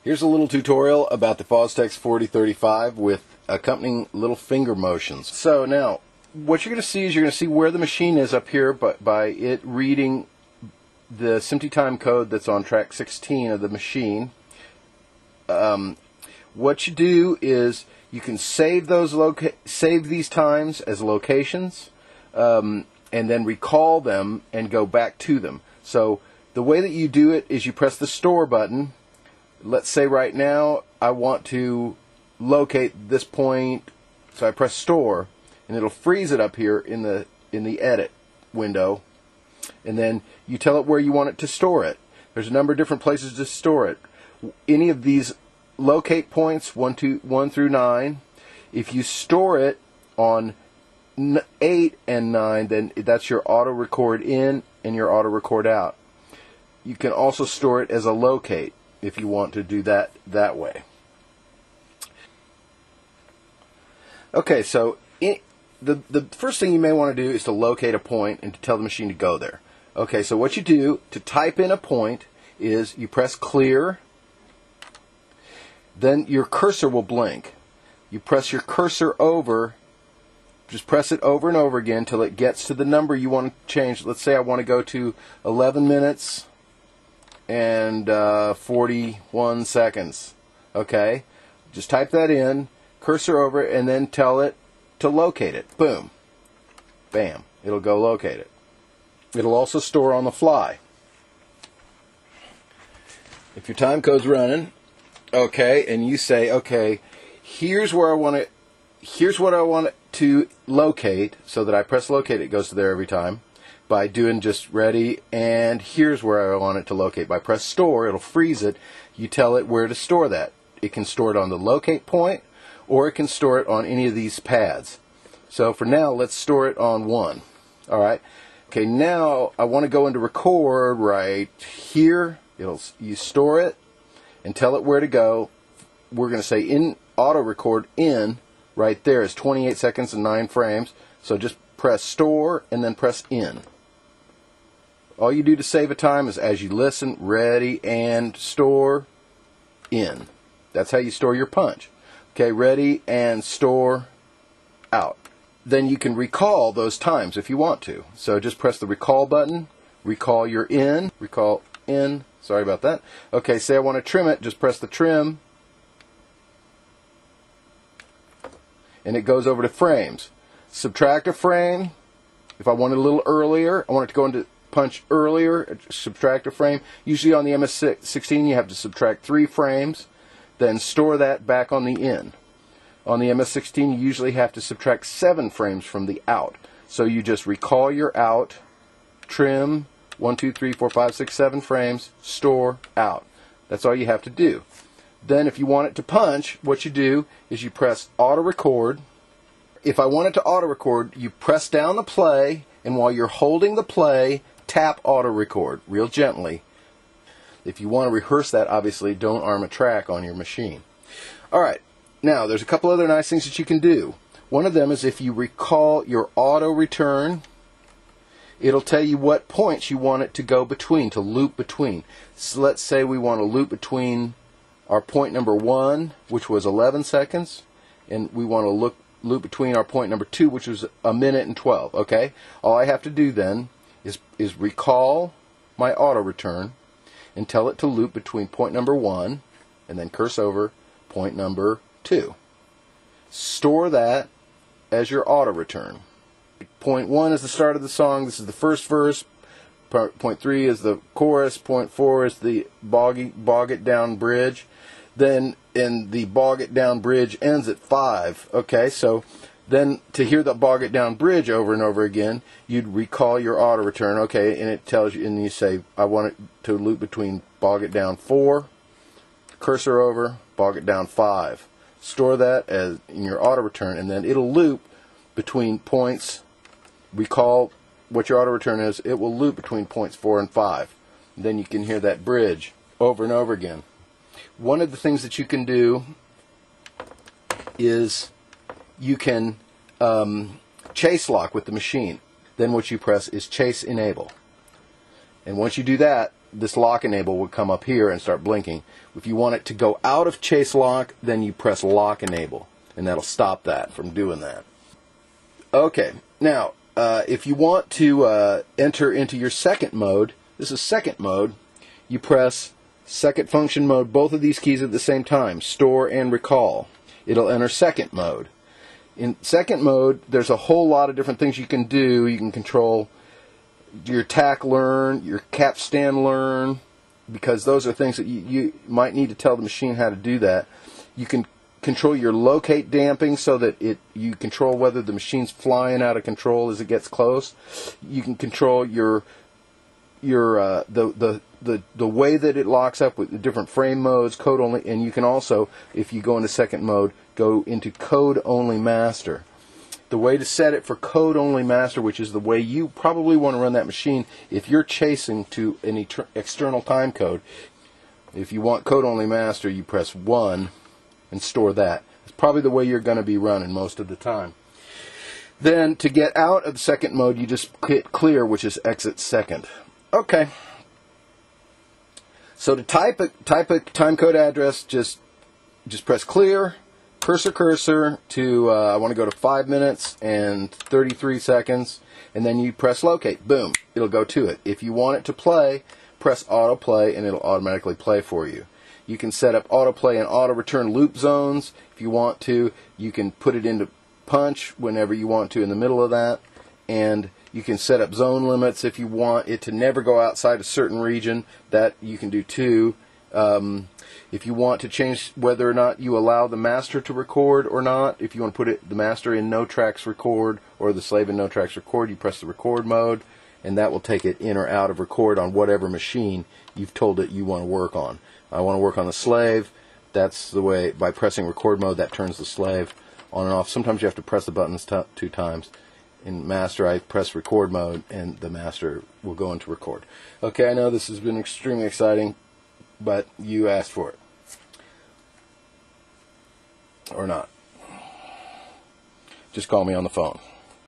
Here's a little tutorial about the Fostex 4035 with accompanying little finger motions. So now, what you're going to see is you're going to see where the machine is up here by it reading the SMPTE time code that's on track 16 of the machine. What you do is you can save these times as locations, and then recall them and go back to them. So the way that you do it is you press the store button. Let's say right now I want to locate this point, so I press store, and it'll freeze it up here in the edit window, and then you tell it where you want it to store it. There's a number of different places to store it. Any of these locate points 1 through 9, if you store it on 8 and 9, then that's your auto record in and your auto record out. You can also store it as a locate if you want to do that way. Okay, so the first thing you may want to do is to locate a point and to tell the machine to go there. Okay, so what you do to type in a point is you press clear, then your cursor will blink. You press your cursor over, just press it over and over again till it gets to the number you want to change. Let's say I want to go to 11 minutes and 41 seconds. Okay, just type that in, cursor over it, and then tell it to locate it. Boom, bam, it'll go locate it. It'll also store on the fly. If your time code's running, okay, and you say, okay, here's what I want it to locate, so that I press locate, it goes to there every time. By doing just ready, and here's where I want it to locate. By press store, it'll freeze it. You tell it where to store that. It can store it on the locate point, or it can store it on any of these pads. So for now, let's store it on 1. Alright. Okay, now I want to go into record right here. You store it and tell it where to go. We're going to say in auto record in right there is 28 seconds and 9 frames. So just press store and then press in. All you do to save a time is as you listen, ready and store in. That's how you store your punch. Okay, ready and store out. Then you can recall those times if you want to. So just press the recall button, recall your in, recall in. Sorry about that. Okay, say I want to trim it, just press the trim, and it goes over to frames. Subtract a frame. If I want it a little earlier, I want it to go into punch earlier, subtract a frame. Usually on the MS-16 you have to subtract 3 frames, then store that back on the in. On the MS-16 you usually have to subtract 7 frames from the out. So you just recall your out, trim 1, 2, 3, 4, 5, 6, 7 frames, store, out. That's all you have to do. Then if you want it to punch, what you do is you press auto record. If I want it to auto record, you press down the play, and while you're holding the play, tap auto record real gently. If you want to rehearse that, obviously don't arm a track on your machine. Alright, now there's a couple other nice things that you can do. One of them is if you recall your auto return, it'll tell you what points you want it to go between, to loop between. So let's say we want to loop between our point number 1, which was 11 seconds, and we want to loop between our point number 2, which was 1 minute and 12. Okay, all I have to do then is recall my auto return and tell it to loop between point number 1 and then curse over point number 2. Store that as your auto return. Point 1 is the start of the song. This is the first verse. Point 3 is the chorus. Point 4 is the bog it down bridge. Then the bog it down bridge ends at 5. Okay, so then to hear the bog it down bridge over and over again, you'd recall your auto return. Okay, and it tells you, and you say, I want it to loop between bog it down 4, cursor over, bog it down 5. Store that as in your auto return, and then it'll loop between points. Recall what your auto return is. It will loop between points 4 and 5. Then you can hear that bridge over and over again. One of the things that you can do is you can chase lock with the machine. Then what you press is chase enable. And once you do that, this lock enable would come up here and start blinking. If you want it to go out of chase lock, then you press lock enable, and that'll stop that from doing that. Okay, now if you want to enter into your second mode, this is second mode, you press second function mode, both of these keys at the same time, store and recall. It'll enter second mode. In second mode, there's a whole lot of different things you can do. You can control your tack learn, your capstan learn, because those are things that you might need to tell the machine how to do that. You can control your locate damping so that you control whether the machine's flying out of control as it gets close. You can control the way that it locks up with the different frame modes, code only, and you can also, if you go into second mode, go into code only master. The way to set it for code only master, which is the way you probably want to run that machine if you're chasing to an external time code. If you want code only master, you press 1 and store that. It's probably the way you're going to be running most of the time. Then to get out of the second mode, you just hit clear, which is exit second. Okay. So to type a time code address, just press clear, cursor to I want to go to 5 minutes and 33 seconds, and then you press locate. Boom, it'll go to it. If you want it to play, press autoplay and it'll automatically play for you. You can set up autoplay and auto return loop zones if you want to. You can put it into punch whenever you want to in the middle of that, and you can set up zone limits if you want it to never go outside a certain region. That you can do too. If you want to change whether or not you allow the master to record or not, if you want to put the master in no tracks record or the slave in no tracks record, you press the record mode, and that will take it in or out of record on whatever machine you've told it you want to work on. I want to work on the slave. That's the way, by pressing record mode, that turns the slave on and off. Sometimes you have to press the buttons 2 times. In master, I press record mode, and the master will go into record. Okay, I know this has been extremely exciting, but you asked for it. Or not. Just call me on the phone.